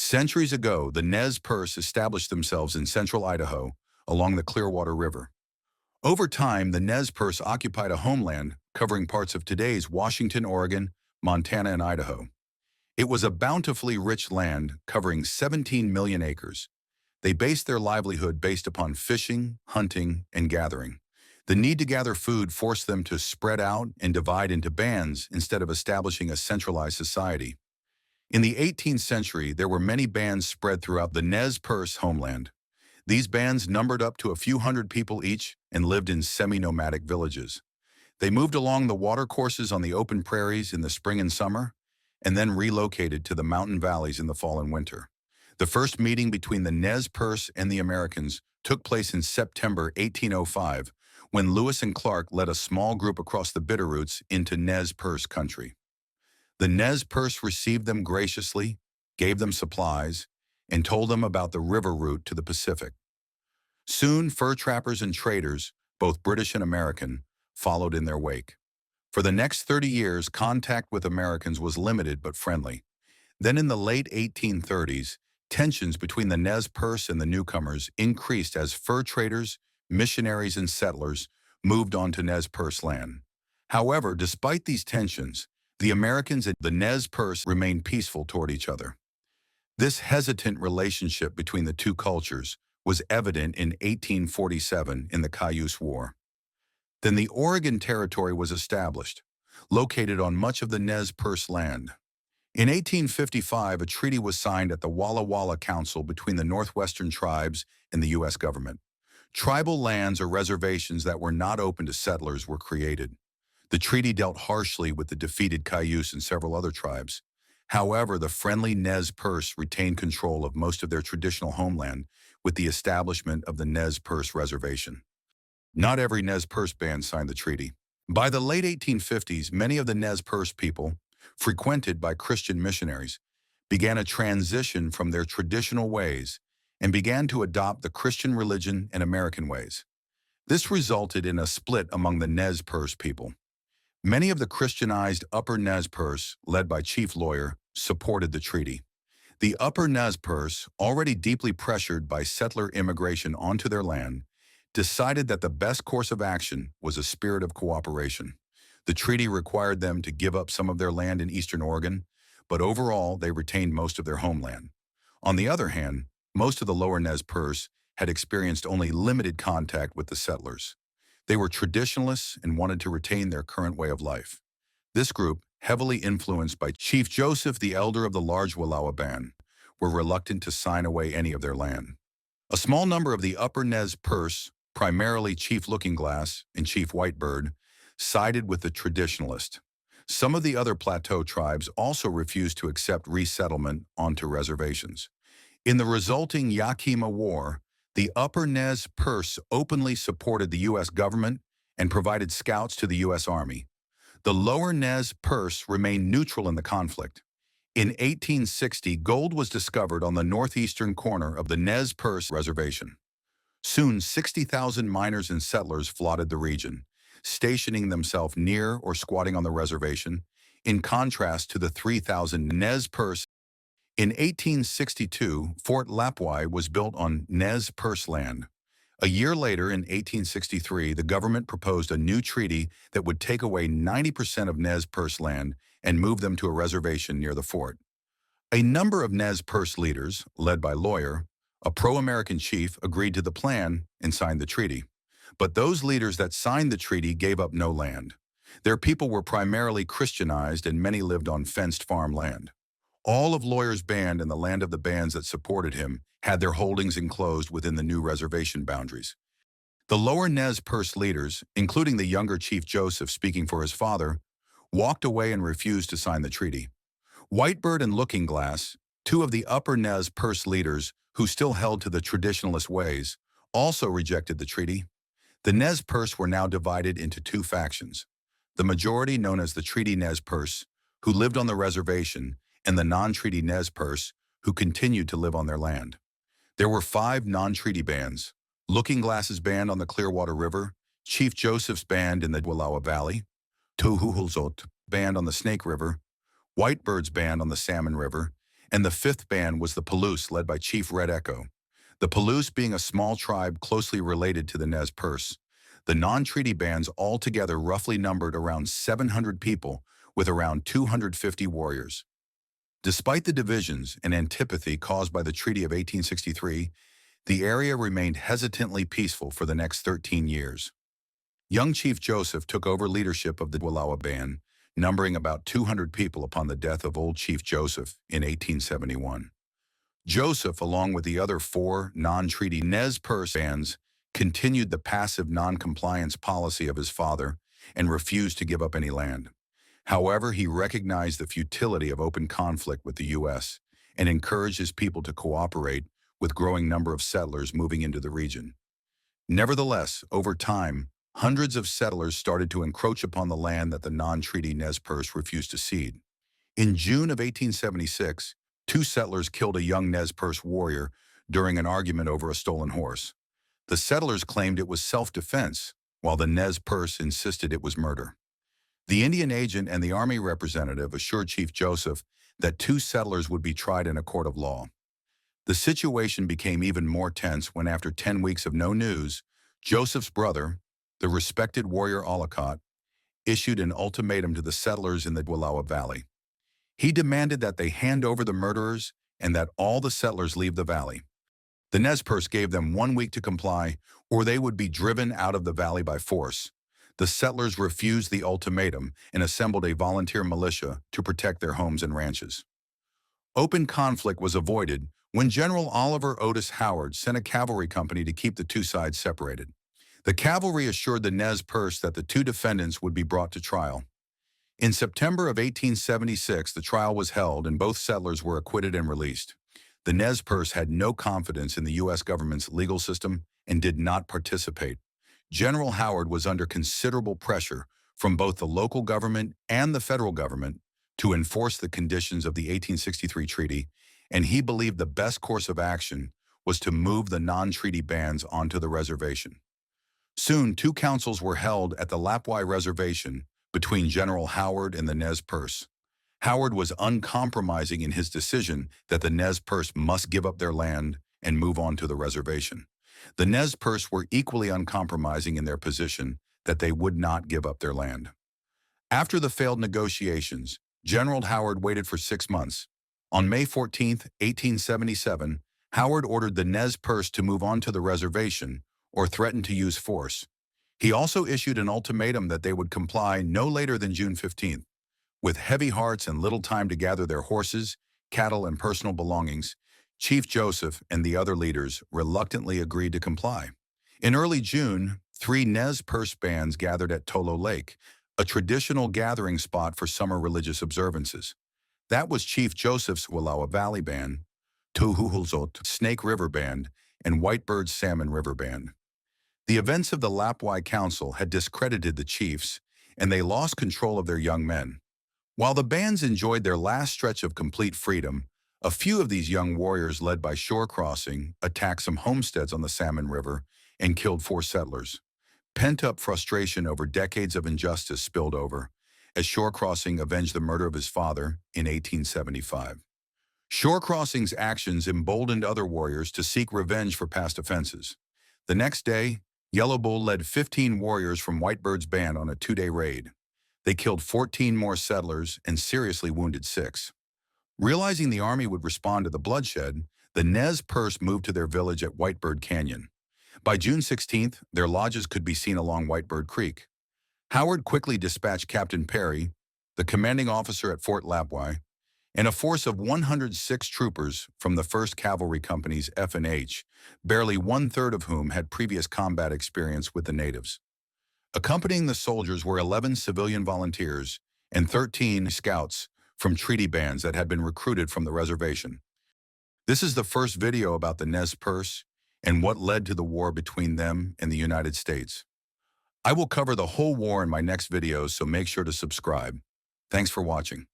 Centuries ago, the Nez Perce established themselves in central Idaho along the Clearwater River. Over time, the Nez Perce occupied a homeland covering parts of today's Washington, Oregon, Montana, and Idaho. It was a bountifully rich land covering 17 million acres. They based their livelihood based upon fishing, hunting, and gathering. The need to gather food forced them to spread out and divide into bands instead of establishing a centralized society. In the 18th century, there were many bands spread throughout the Nez Perce homeland. These bands numbered up to a few hundred people each and lived in semi-nomadic villages. They moved along the watercourses on the open prairies in the spring and summer, and then relocated to the mountain valleys in the fall and winter. The first meeting between the Nez Perce and the Americans took place in September 1805, when Lewis and Clark led a small group across the Bitterroots into Nez Perce country. The Nez Perce received them graciously, gave them supplies, and told them about the river route to the Pacific. Soon, fur trappers and traders, both British and American, followed in their wake. For the next 30 years, contact with Americans was limited but friendly. Then in the late 1830s, tensions between the Nez Perce and the newcomers increased as fur traders, missionaries, and settlers moved onto Nez Perce land. However, despite these tensions, the Americans and the Nez Perce remained peaceful toward each other. This hesitant relationship between the two cultures was evident in 1847 in the Cayuse War. Then the Oregon Territory was established, located on much of the Nez Perce land. In 1855, a treaty was signed at the Walla Walla Council between the Northwestern tribes and the U.S. government. Tribal lands or reservations that were not open to settlers were created. The treaty dealt harshly with the defeated Cayuse and several other tribes. However, the friendly Nez Perce retained control of most of their traditional homeland with the establishment of the Nez Perce Reservation. Not every Nez Perce band signed the treaty. By the late 1850s, many of the Nez Perce people, frequented by Christian missionaries, began a transition from their traditional ways and began to adopt the Christian religion and American ways. This resulted in a split among the Nez Perce people. Many of the Christianized Upper Nez Perce, led by Chief Lawyer, supported the treaty. The Upper Nez Perce, already deeply pressured by settler immigration onto their land, decided that the best course of action was a spirit of cooperation. The treaty required them to give up some of their land in eastern Oregon, but overall they retained most of their homeland. On the other hand, most of the Lower Nez Perce had experienced only limited contact with the settlers. They were traditionalists and wanted to retain their current way of life. This group, heavily influenced by Chief Joseph, the elder of the large Wallowa band, were reluctant to sign away any of their land. A small number of the Upper Nez Perce, primarily Chief Looking Glass and Chief Whitebird, sided with the traditionalist. Some of the other plateau tribes also refused to accept resettlement onto reservations. In the resulting Yakima War, the Upper Nez Perce openly supported the U.S. government and provided scouts to the U.S. Army. The Lower Nez Perce remained neutral in the conflict. In 1860, gold was discovered on the northeastern corner of the Nez Perce Reservation. Soon, 60,000 miners and settlers flooded the region, stationing themselves near or squatting on the reservation, in contrast to the 3,000 Nez Perce. In 1862, Fort Lapwai was built on Nez Perce land. A year later, in 1863, the government proposed a new treaty that would take away 90% of Nez Perce land and move them to a reservation near the fort. A number of Nez Perce leaders, led by Lawyer, a pro-American chief, agreed to the plan and signed the treaty. But those leaders that signed the treaty gave up no land. Their people were primarily Christianized and many lived on fenced farmland. All of Lawyer's band and the land of the bands that supported him had their holdings enclosed within the new reservation boundaries. The Lower Nez Perce leaders, including the younger Chief Joseph speaking for his father, walked away and refused to sign the treaty. Whitebird and Looking Glass, two of the Upper Nez Perce leaders who still held to the traditionalist ways, also rejected the treaty. The Nez Perce were now divided into two factions. The majority, known as the Treaty Nez Perce, who lived on the reservation, and the non-treaty Nez Perce, who continued to live on their land. There were 5 non-treaty bands: Looking Glass's band on the Clearwater River, Chief Joseph's band in the Wallowa Valley, Tohuhulzot band on the Snake River, Whitebird's band on the Salmon River, and the fifth band was the Palouse, led by Chief Red Echo. The Palouse being a small tribe closely related to the Nez Perce. The non-treaty bands altogether roughly numbered around 700 people, with around 250 warriors. Despite the divisions and antipathy caused by the Treaty of 1863, the area remained hesitantly peaceful for the next 13 years. Young Chief Joseph took over leadership of the Wallowa band, numbering about 200 people upon the death of old Chief Joseph in 1871. Joseph, along with the other four non-treaty Nez Perce bands, continued the passive non-compliance policy of his father and refused to give up any land. However, he recognized the futility of open conflict with the U.S. and encouraged his people to cooperate with growing number of settlers moving into the region. Nevertheless, over time, hundreds of settlers started to encroach upon the land that the non-treaty Nez Perce refused to cede. In June of 1876, two settlers killed a young Nez Perce warrior during an argument over a stolen horse. The settlers claimed it was self-defense, while the Nez Perce insisted it was murder. The Indian agent and the Army representative assured Chief Joseph that two settlers would be tried in a court of law. The situation became even more tense when, after 10 weeks of no news, Joseph's brother, the respected warrior Ollicott, issued an ultimatum to the settlers in the Wallowa Valley. He demanded that they hand over the murderers and that all the settlers leave the valley. The Nez Perce gave them 1 week to comply, or they would be driven out of the valley by force. The settlers refused the ultimatum and assembled a volunteer militia to protect their homes and ranches. Open conflict was avoided when General Oliver Otis Howard sent a cavalry company to keep the two sides separated. The cavalry assured the Nez Perce that the two defendants would be brought to trial. In September of 1876, the trial was held and both settlers were acquitted and released. The Nez Perce had no confidence in the U.S. government's legal system and did not participate. General Howard was under considerable pressure from both the local government and the federal government to enforce the conditions of the 1863 treaty, and he believed the best course of action was to move the non-treaty bands onto the reservation. Soon, two councils were held at the Lapwai Reservation between General Howard and the Nez Perce. Howard was uncompromising in his decision that the Nez Perce must give up their land and move on to the reservation. The Nez Perce were equally uncompromising in their position that they would not give up their land. After the failed negotiations, General Howard waited for 6 months. On May 14, 1877, Howard ordered the Nez Perce to move on to the reservation or threatened to use force. He also issued an ultimatum that they would comply no later than June 15th. With heavy hearts and little time to gather their horses, cattle, and personal belongings, Chief Joseph and the other leaders reluctantly agreed to comply. In early June, 3 Nez Perce bands gathered at Tolo Lake, a traditional gathering spot for summer religious observances. That was Chief Joseph's Wallowa Valley Band, Tuhuhulzot Snake River Band, and Whitebird's Salmon River Band. The events of the Lapwai Council had discredited the chiefs, and they lost control of their young men. While the bands enjoyed their last stretch of complete freedom, a few of these young warriors led by shore crossing attacked some homesteads on the Salmon River and killed 4 settlers. Pent-up frustration over decades of injustice spilled over, as shore crossing avenged the murder of his father in 1875. Shore crossing's actions emboldened other warriors to seek revenge for past offenses. The next day, Yellow Bull led 15 warriors from Whitebird's band on a 2-day raid. They killed 14 more settlers and seriously wounded 6. Realizing the army would respond to the bloodshed, the Nez Perce moved to their village at Whitebird Canyon. By June 16th, their lodges could be seen along Whitebird Creek. Howard quickly dispatched Captain Perry, the commanding officer at Fort Lapwai, and a force of 106 troopers from the 1st Cavalry Company's F&H, barely 1/3 of whom had previous combat experience with the natives. Accompanying the soldiers were 11 civilian volunteers and 13 scouts from treaty bands that had been recruited from the reservation. This is the first video about the Nez Perce and what led to the war between them and the United States. I will cover the whole war in my next videos, so make sure to subscribe. Thanks for watching.